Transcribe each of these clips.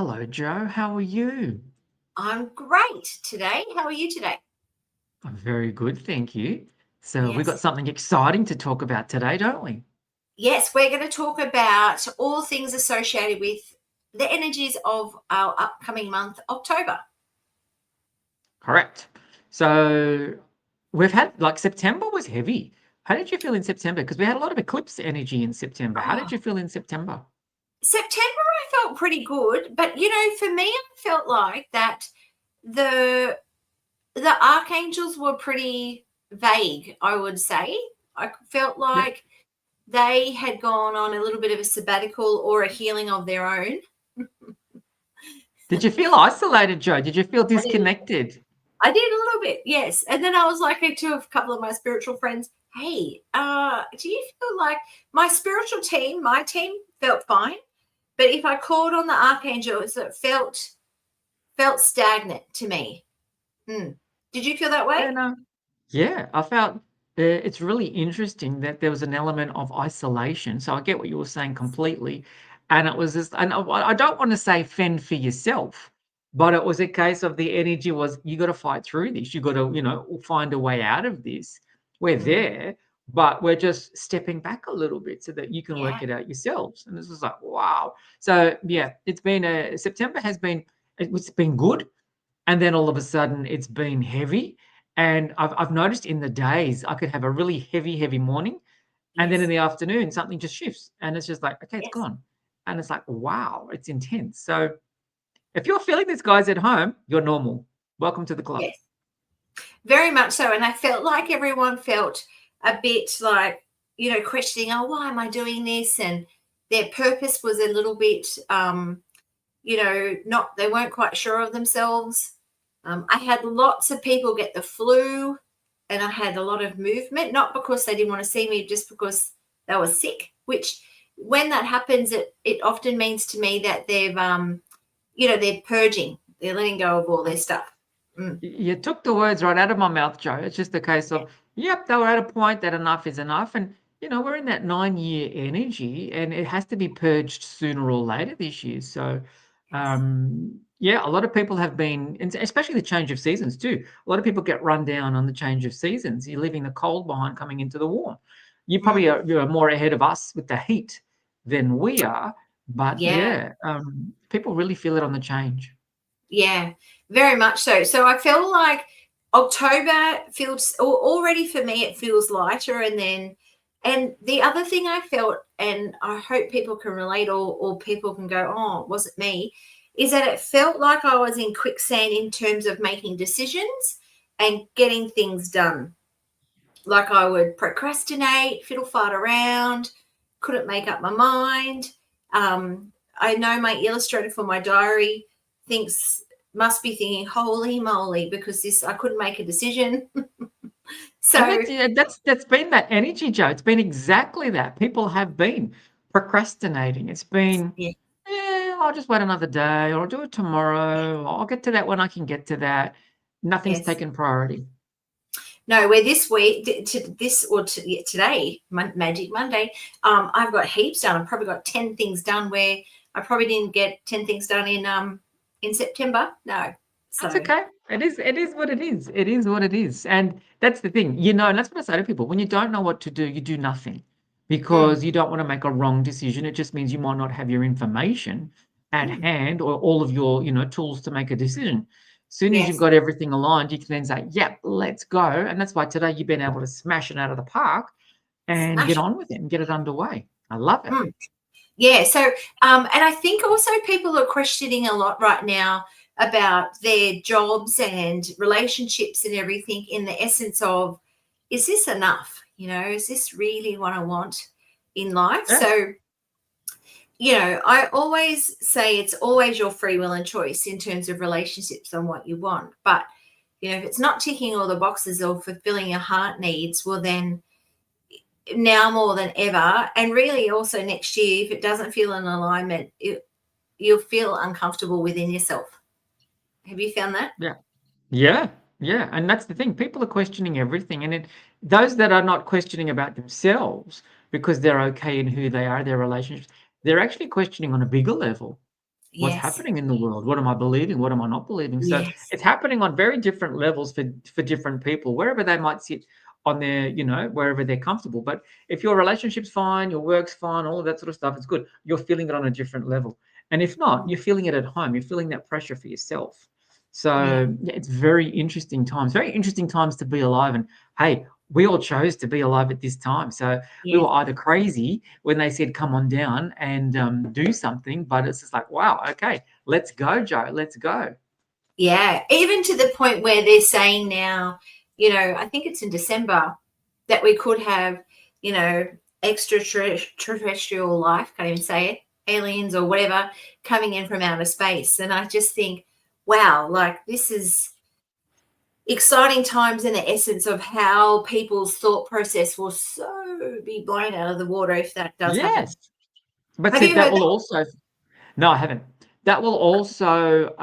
Hello, Joe. How are you? I'm great today. How are you today? I'm very good, thank you. So, we got Yes. something exciting to talk about today, don't we? Yes, we're going to talk about all things associated with the energies of our upcoming month, October. Correct. So, we've had like September was heavy. How did you feel in September? Because we had a lot of eclipse energy in September. How did Oh, you feel in September? September, I felt pretty good, but for me, I felt like that the the archangels were pretty vague. I would say I felt Yeah. like they had gone on a little bit of a sabbatical or a healing of their own. Did you feel isolated, Joe? Did you feel I did. disconnected? I did a little bit, yes. And then I was like to a couple of my spiritual friends, hey, do you feel like my spiritual team, my team felt fine, but if I called on the archangels, it felt stagnant to me. Hmm. Did you feel that way? Yeah, no. Yeah, I felt it's really interesting that there was an element of isolation. So I get what you were saying completely. And it was just, and I don't want to say fend for yourself, but it was a case of the energy was you got to fight through this. You got to, find a way out of this. We're Mm, there, but we're just stepping back a little bit so that you can yeah. work it out yourselves. And this was like, wow. So yeah, it's been a September has been it's been good, and then all of a sudden it's been heavy. And I've noticed in the days I could have a really heavy morning, and then in Yes. the afternoon something just shifts and it's just like, okay, it's Yes. gone. And it's like, wow, it's intense. So if you're feeling this, guys at home, you're normal. Welcome to the club. Yes. Very much so. And I felt like everyone felt a bit like, questioning, oh, why am I doing this? And their purpose was a little bit not they weren't quite sure of themselves. I had lots of people get the flu, and I had a lot of movement, not because they didn't want to see me, just because they were sick. Which, when that happens, it often means to me that they're purging, they're letting go of all their stuff. Mm, You took the words right out of my mouth, Joe. It's just a case of, yep, they were at a point that enough is enough. And, we're in that 9 year energy and it has to be purged sooner or later this year. So, yes. yeah, a lot of people have been, and especially the change of seasons too. A lot of people get run down on the change of seasons. You're leaving the cold behind coming into the warm. You probably Mm, you're more ahead of us with the heat than we are. But yeah. yeah, people really feel it on the change. Yeah, very much so. So I feel like October feels already, for me, it feels lighter. And the other thing I felt, and I hope people can relate, or people can go, oh, was it me? Is that it felt like I was in quicksand in terms of making decisions and getting things done. Like I would procrastinate, fiddle fart around, couldn't make up my mind. I know my illustrator for my diary thinks must be thinking, holy moly, because this I couldn't make a decision. And So that's been that energy, Joe. It's been exactly that. People have been procrastinating. It's been, yeah, yeah, I'll just wait another day, or I'll do it tomorrow. I'll get to that when I can get to that. Nothing's yes. taken priority. No, where this week to this or to, yeah, today, Magic Monday, I've got heaps done. I've probably got 10 things done where I probably didn't get 10 things done in September. No. That's So okay. It is what it is. It is what it is. And that's the thing, and that's what I say to people. When you don't know what to do, you do nothing mm, because you don't want to make a wrong decision. It just means you might not have your information at mm, hand or all of your, tools to make a decision. As soon as you've yes. got everything aligned, you can then say, yep, let's go. And that's why today you've been able to smash it out of the park and get Smash. on with it and get it underway. I love it. Mm. Yeah. So, and I think also people are questioning a lot right now about their jobs and relationships and everything, in the essence of, is this enough? Is this really what I want in life? Yeah. So, I always say it's always your free will and choice in terms of relationships on what you want. But, if it's not ticking all the boxes or fulfilling your heart needs, well, then now more than ever, and really also next year, if it doesn't feel in alignment, you'll feel uncomfortable within yourself. Have you found that? Yeah. Yeah, yeah, and that's the thing. People are questioning everything, and those that are not questioning about themselves because they're okay in who they are, their relationships, they're actually questioning on a bigger level. What's Yes. happening in the world? What am I believing? What am I not believing? So Yes. it's happening on very different levels for different people, wherever they might sit on their, wherever they're comfortable. But if your relationship's fine, your work's fine, all of that sort of stuff, it's good. You're feeling it on a different level. And if not, Mm. you're feeling it at home. You're feeling that pressure for yourself. Yeah. So yeah, it's very interesting times to be alive. And hey, we all chose to be alive at this time. So we Yes. were either crazy when they said, come on down and do something, but it's just like, wow, okay, let's go, Joe, let's go. Yeah. Even to the point where they're saying now, I think it's in December that we could have, extraterrestrial life, can't even say it, aliens or whatever coming in from outer space. And I just think, wow, like this is exciting times in the essence of how people's thought process will so be blown out of the water if that does happen. Yes. But Have see, you that heard will that? also, no, I haven't. That will also,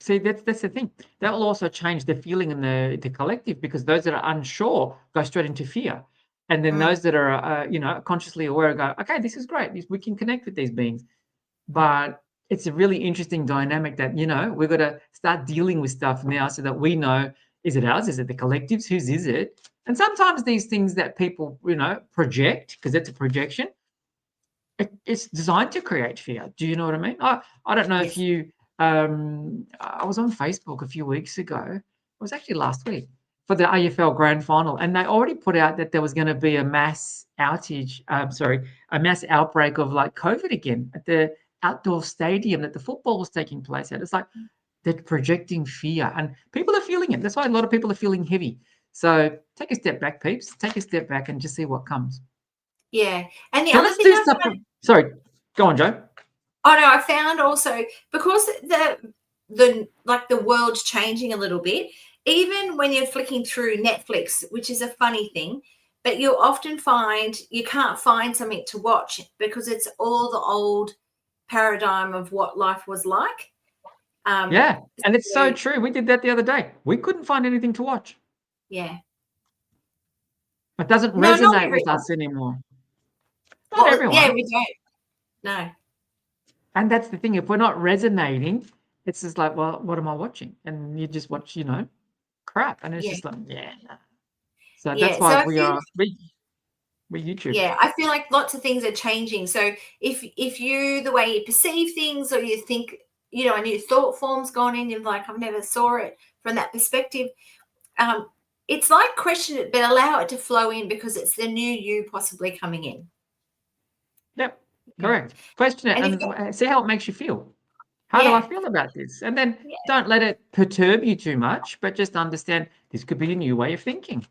see, that's the thing. That will also change the feeling in the collective, because those that are unsure go straight into fear. And then Mm, those that are, consciously aware go, okay, this is great. We can connect with these beings. But it's a really interesting dynamic that, we've got to start dealing with stuff now so that we know, is it ours? Is it the collectives? Whose is it? And sometimes these things that people, project, because it's a projection, it's designed to create fear. Do you know what I mean? I don't know if yes. you, I was on Facebook a few weeks ago. It was actually last week for the AFL grand final, and they already put out that there was going to be a mass outage, a mass outbreak of like COVID again at the outdoor stadium that the football was taking place at. It's like they're projecting fear, and people are feeling it. That's why a lot of people are feeling heavy. So take a step back, peeps. Take a step back and just see what comes. Yeah. And the So other let's thing do I stuff. found, Sorry, go on, Joe. oh no, I found also because the world's changing a little bit, even when you're flicking through Netflix, which is a funny thing, but you'll often find you can't find something to watch because it's all the old paradigm of what life was like. Um, Yeah, and it's so so true. We did that the other day. We couldn't find anything to watch. yeah. It doesn't No, not resonate with everyone. us anymore. Not Well, yeah, everyone. we don't. No. And that's the thing. If we're not resonating, it's just like, well, what am I watching? And you just watch, crap. And it's Yeah. just like, yeah. Nah. So that's Yeah. why So I we feel are we YouTube. Yeah, I feel like lots of things are changing. So if you the way you perceive things or you think, a new thought form's gone in, you're like, I've never saw it from that perspective. Um, it's like question it, but allow it to flow in because it's the new you possibly coming in. Yep, Yeah. correct. Question it And and see how it makes you feel. How do I yeah, feel about this? And then yeah, don't let it perturb you too much, but just understand this could be a new way of thinking.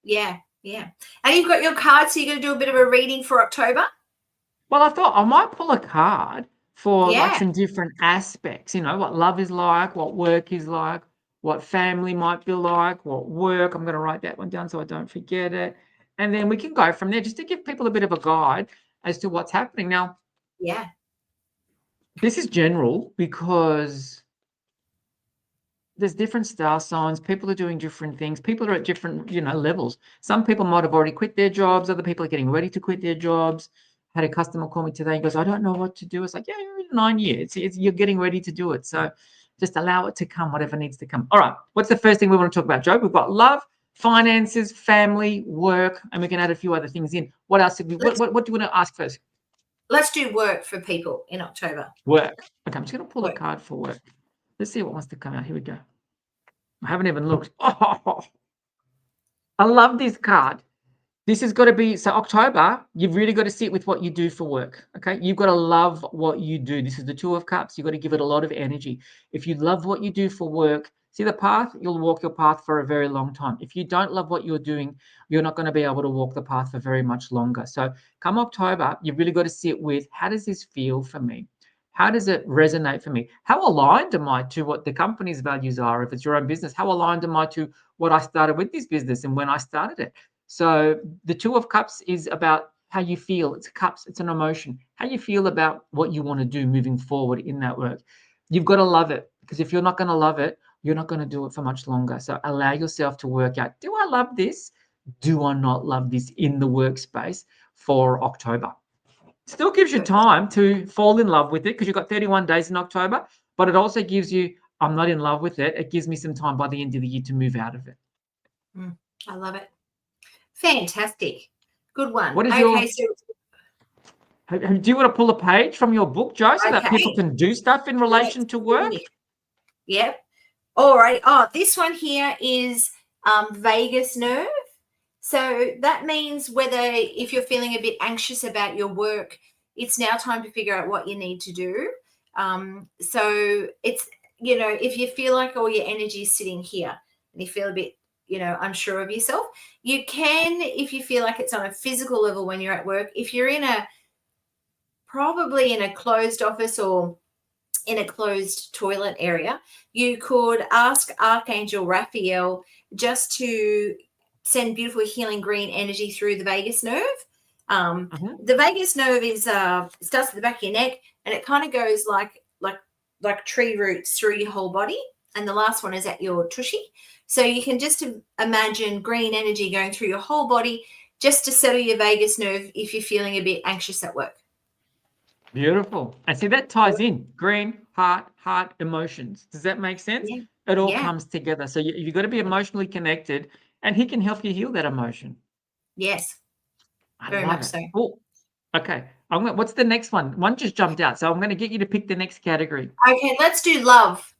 yeah, yeah. And you've got your card, so you're gonna do a bit of a reading for October. Well, I thought I might pull a card for like Yeah, some different aspects, what love is like, what work is like, what family might be like, what work. I'm going to write that one down so I don't forget it. And then we can go from there just to give people a bit of a guide as to what's happening. Now, yeah, this is general because there's different star signs. People are doing different things. People are at different, levels. Some people might have already quit their jobs. Other people are getting ready to quit their jobs. I had a customer call me today and goes, I don't know what to do. It's like, yeah, you're in 9 years. You're getting ready to do it. So just allow it to come, whatever needs to come. All right. What's the first thing we want to talk about, Joe? We've got love, finances, family, work, and we can add a few other things in. What else? let's What do you want to ask first? let's do work for people in October. Work. Okay, I'm just going to pull a Work. card for work. Let's see what wants to come out. Here we go. I haven't even looked. Oh, I love this card. This has got to be so October, you've really got to sit with what you do for work. Okay. You've got to love what you do. This is the Two of Cups. You've got to give it a lot of energy. If you love what you do for work, see the path, you'll walk your path for a very long time. If you don't love what you're doing, you're not going to be able to walk the path for very much longer. So come October, you've really got to sit with, how does this feel for me? How does it resonate for me? How aligned am I to what the company's values are? If it's your own business, how aligned am I to what I started with this business and when I started it? So the Two of Cups is about how you feel. It's cups, it's an emotion. How you feel about what you want to do moving forward in that work. You've got to love it, because if you're not going to love it, you're not going to do it for much longer. So allow yourself to work out, do I love this? Do I not love this in the workspace for October? Still gives you Perfect. time to fall in love with it because you've got 31 days in October, but it also gives you, I'm not in love with it. It gives me some time by the end of the year to move out of it. I love it. Fantastic. Good one. What is Okay, your, so do you want to pull a page from your book, Joe, so that people okay, can do stuff in let's relation to see. work? Yep. All right. Oh, this one here is vagus nerve. So that means whether if you're feeling a bit anxious about your work, it's now time to figure out what you need to do. So it's, if you feel like all your energy is sitting here and you feel a bit, unsure of yourself, you can, if you feel like it's on a physical level when you're at work, if you're probably in a closed office or in a closed toilet area, you could ask Archangel Raphael just to send beautiful healing green energy through the vagus nerve. The vagus nerve is starts at the back of your neck, and it kind of goes like tree roots through your whole body. And the last one is at your tushy. So you can just imagine green energy going through your whole body just to settle your vagus nerve if you're feeling a bit anxious at work. Beautiful. And see, that ties in green, heart, emotions. Does that make sense? Yeah. It all Yeah. comes together. So you've got to be emotionally connected, and he can help you heal that emotion. Yes. I Very love much it. so. Oh, okay. What's the next one? One just jumped out. So I'm going to get you to pick the next category. Okay, let's do love.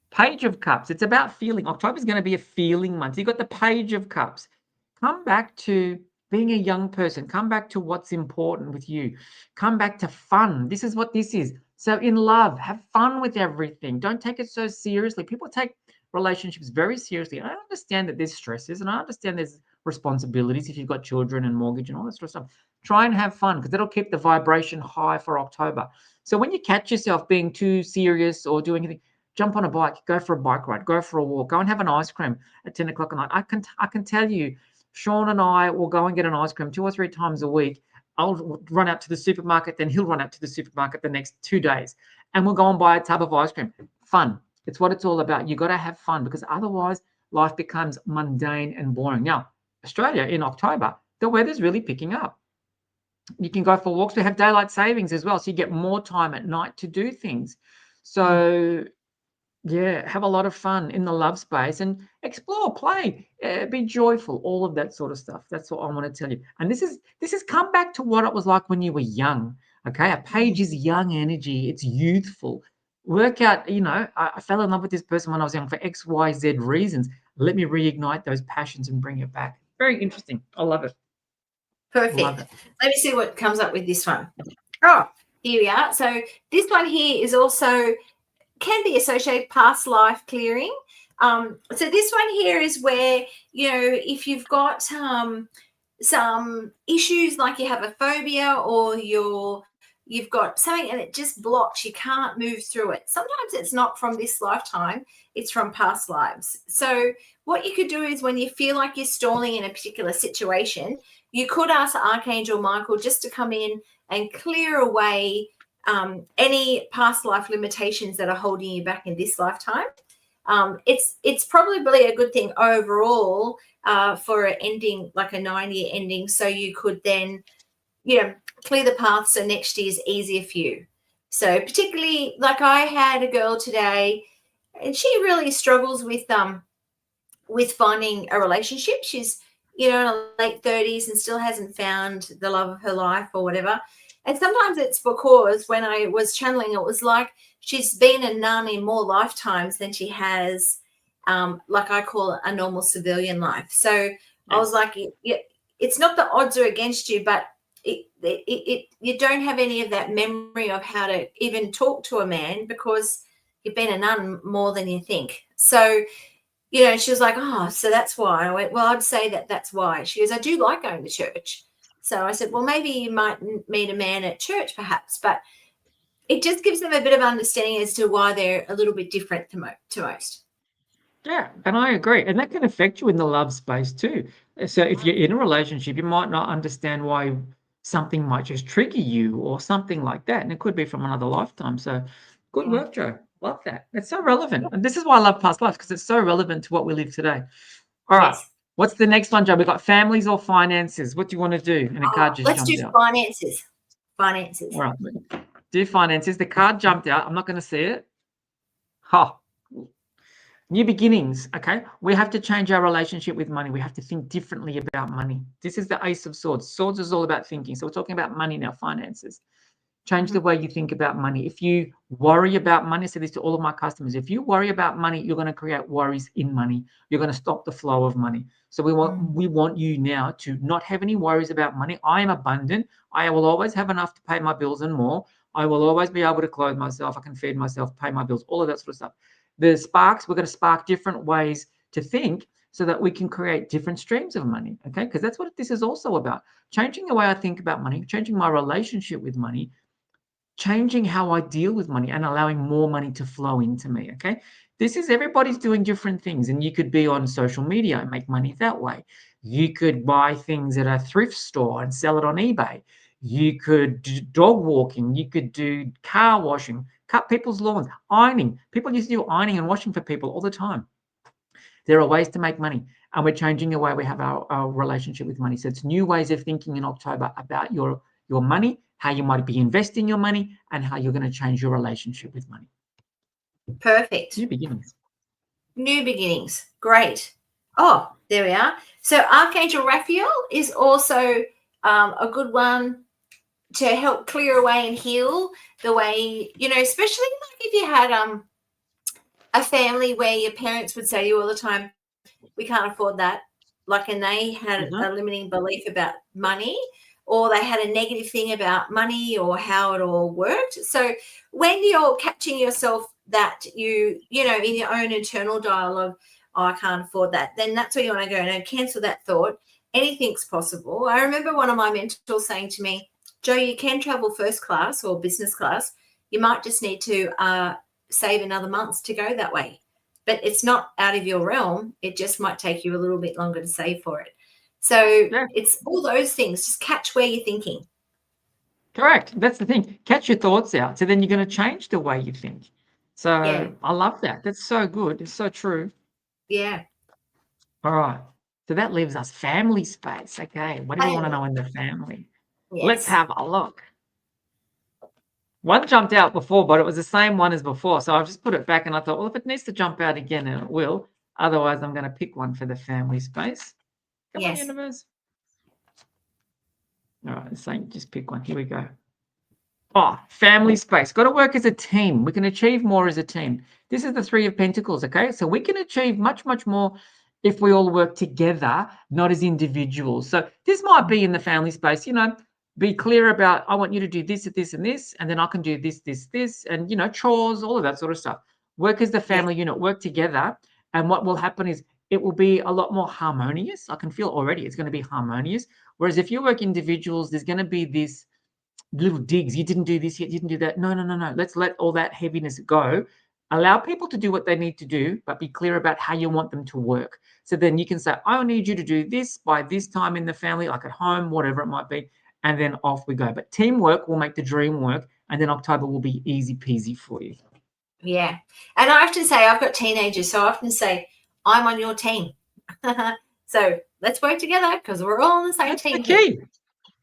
Page of Cups. It's about feeling. October's going to be a feeling month. You've got the Page of Cups. Come back to being a young person. Come back to what's important with you. Come back to fun. This is what this is. So in love, have fun with everything. Don't take it so seriously. People take relationships very seriously. And I understand that there's stresses and I understand there's responsibilities if you've got children and mortgage and all that sort of stuff. Try and have fun because that'll keep the vibration high for October. So when you catch yourself being too serious or doing anything, jump on a bike, go for a bike ride, go for a walk, go and have an ice cream at 10 o'clock at night. I can tell you, Sean and I will go and get an ice cream 2 or 3 times a week. I'll run out to the supermarket, then he'll run out to the supermarket the next 2 days, and we'll go and buy a tub of ice cream. Fun. It's what it's all about. You got to have fun because otherwise life becomes mundane and boring. Now, Australia in October, the weather's really picking up. You can go for walks. We have daylight savings as well, so you get more time at night to do things. So yeah, have a lot of fun in the love space and explore, play, be joyful, all of that sort of stuff. That's what I want to tell you. And this is come back to what it was like when you were young. Okay, a page is young energy. It's youthful. Work out. I fell in love with this person when I was young for X, Y, Z reasons. Let me reignite those passions and bring it back. Very interesting. I love it. Love Perfect. it. Let me see what comes up with this one. Oh, here we are. So this one here is also can be associated past life clearing. So this one here is where, if you've got some issues like you have a phobia or you've got something and it just blocks, you can't move through it. Sometimes it's not from this lifetime, it's from past lives. So what you could do is when you feel like you're stalling in a particular situation, you could ask Archangel Michael just to come in and clear away any past life limitations that are holding you back in this lifetime. It's probably a good thing overall for an ending, like a 9-year ending, so you could then, clear the path so next year's easier for you. So particularly, like I had a girl today, and she really struggles with finding a relationship. She's, in her late 30s and still hasn't found the love of her life or whatever. And sometimes it's because when I was channeling, it was like she's been a nun in more lifetimes than she has, like I call it, a normal civilian life. So I was like, it's not the odds are against you, but you don't have any of that memory of how to even talk to a man because you've been a nun more than you think. So, she was like, oh, so that's why. I went, well, I'd say that's why. She goes, I do like going to church. So I said, well, maybe you might meet a man at church perhaps, but it just gives them a bit of understanding as to why they're a little bit different to most. Yeah, and I agree. And that can affect you in the love space too. So if you're in a relationship, you might not understand why something might just trigger you or something like that. And it could be from another lifetime. So good Yeah. work, Joe. Love that. It's so relevant. And this is why I love past lives because it's so relevant to what we live today. All right. Yes. What's the next one, Joe? We've got families or finances. What do you want to do? And a card just Let's do jumped out. finances. Finances. All right. Do finances. The card jumped out. I'm not going to see it. Ha. New beginnings. Okay. We have to change our relationship with money. We have to think differently about money. This is the Ace of Swords. Swords is all about thinking. So we're talking about money now, finances. Change the way you think about money. If you worry about money, I say this to all of my customers, if you worry about money, you're going to create worries in money. You're going to stop the flow of money. So we want you now to not have any worries about money. I am abundant. I will always have enough to pay my bills and more. I will always be able to clothe myself. I can feed myself, pay my bills, all of that sort of stuff. The sparks, we're going to spark different ways to think so that we can create different streams of money. Okay. Because that's what this is also about. Changing the way I think about money, changing my relationship with money, changing how I deal with money and allowing more money to flow into me. Okay. This is everybody's doing different things, and you could be on social media and make money that way. You could buy things at a thrift store and sell it on eBay. You could do dog walking. You could do car washing, cut people's lawns, ironing. People used to do ironing and washing for people all the time. There are ways to make money, and we're changing the way we have our relationship with money. So it's new ways of thinking in October about your money, how you might be investing your money, and how you're going to change your relationship with money. Perfect. New beginnings. New beginnings. Great. Oh, there we are. So Archangel Raphael is also a good one to help clear away and heal the way, especially like if you had a family where your parents would say to you all the time, we can't afford that. Like, and they had a limiting belief about money, or they had a negative thing about money or how it all worked. So when you're catching yourself that in your own internal dialogue, oh, I can't afford that, then that's where you want to go and cancel that thought. Anything's possible. I remember one of my mentors saying to me, Joe, you can travel first class or business class. You might just need to save another month to go that way. But it's not out of your realm. It just might take you a little bit longer to save for it. So it's all those things. Just catch where you're thinking. Correct. That's the thing. Catch your thoughts out. So then you're going to change the way you think. So I love that. That's so good. It's so true. Yeah. All right. So that leaves us family space. Okay. What do we want to know in the family? Yes. Let's have a look. One jumped out before, but it was the same one as before. So I've just put it back, and I thought, well, if it needs to jump out again, and it will. Otherwise, I'm going to pick one for the family space. Come on, universe. All right. It's saying just pick one. Here we go. Oh, family space. Got to work as a team. We can achieve more as a team. This is the Three of Pentacles, okay? So we can achieve much, much more if we all work together, not as individuals. So this might be in the family space, be clear about, I want you to do this, this, and this, and then I can do this, this, this, and, chores, all of that sort of stuff. Work as the family unit, work together. And what will happen is it will be a lot more harmonious. I can feel already it's going to be harmonious. Whereas if you work individuals, there's going to be this little digs. You didn't do this yet. You didn't do that. No. Let's let all that heaviness go. Allow people to do what they need to do, but be clear about how you want them to work. So then you can say, I need you to do this by this time in the family, like at home, whatever it might be. And then off we go. But teamwork will make the dream work. And then October will be easy peasy for you. Yeah. And I often say, I've got teenagers, so I often say, I'm on your team. So let's work together because we're all on the same team. That's the key.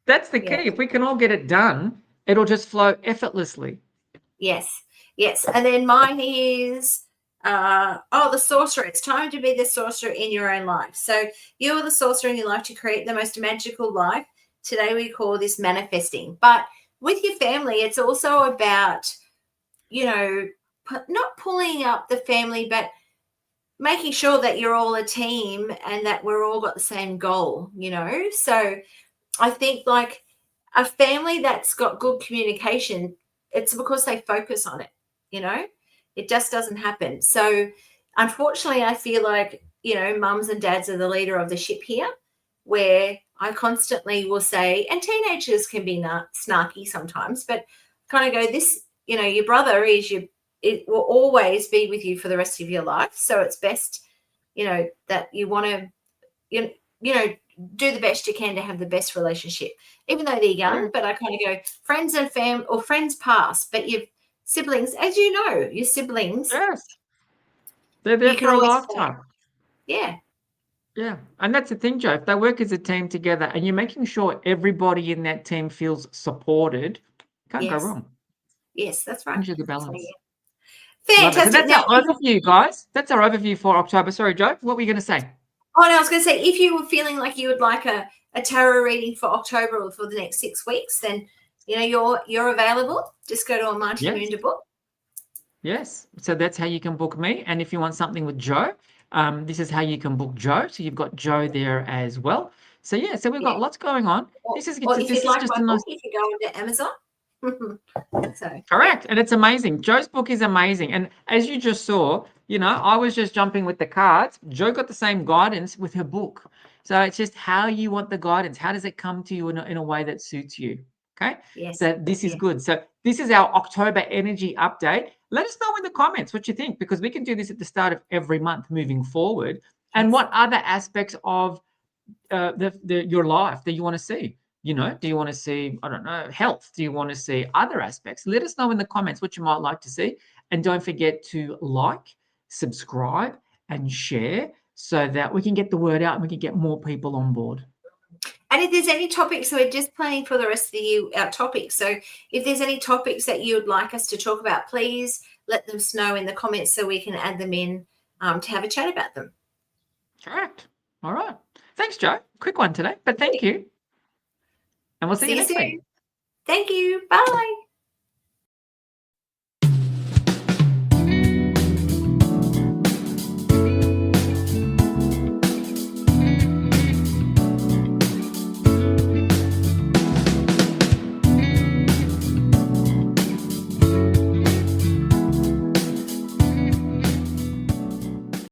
That's the key. If we can all get it done, it'll just flow effortlessly. Yes. And then mine is, the sorcerer. It's time to be the sorcerer in your own life. So you are the sorcerer in your life to create the most magical life. Today we call this manifesting. But with your family, it's also about, not pulling up the family, but making sure that you're all a team and that we're all got the same goal, So I think like a family that's got good communication, it's because they focus on it, It just doesn't happen. So unfortunately, I feel like, mums and dads are the leader of the ship here, where I constantly will say, and teenagers can be snarky sometimes, but kind of go, this, your brother it will always be with you for the rest of your life. So it's best, that you want to, do the best you can to have the best relationship, even though they're young. But I kind of go, friends and fam or friends pass, but your siblings, as you know, your siblings, yes, they're there for a lifetime. Yeah. Yeah, and that's the thing, Joe. If they work as a team together and you're making sure everybody in that team feels supported, can't go Yes. wrong. Yes, that's right. Brings you the So, balance. yeah. Love it. So Fantastic. that's Now, our overview, guys. That's our overview for October. Sorry, Joe. What were you going to say? oh, no, I was going to say, if you were feeling like you would like a tarot reading for October or for the next 6 weeks, then you're available. Just go to Amante Moon Yes. to book. Yes. So that's how you can book me. And if you want something with Joe, this is how you can book Joe. So you've got Joe there as well. So yeah, so we've Yeah. got lots going on. Or, This is or if this you'd is like just my a nice. book, you can go into Amazon. So, yeah. Correct. And it's amazing. Joe's book is amazing. And as you just saw, I was just jumping with the cards. Joe got the same guidance with her book. So it's just how you want the guidance. How does it come to you in a way that suits you? Okay. Yes. So this is Yeah. good. So this is our October energy update. Let us know in the comments what you think, because we can do this at the start of every month moving forward. And Yes. what other aspects of your life that you want to see? Do you want to see, I don't know, health? Do you want to see other aspects? Let us know in the comments what you might like to see. And don't forget to like, subscribe, and share so that we can get the word out and we can get more people on board. And if there's any topics, so we're just planning for the rest of the year our topics. So if there's any topics that you would like us to talk about, please let them know in the comments so we can add them in to have a chat about them. Correct. All right. Thanks, Joe. Quick one today, but thank you. And we'll see you See you next week. soon. Thank you. Bye.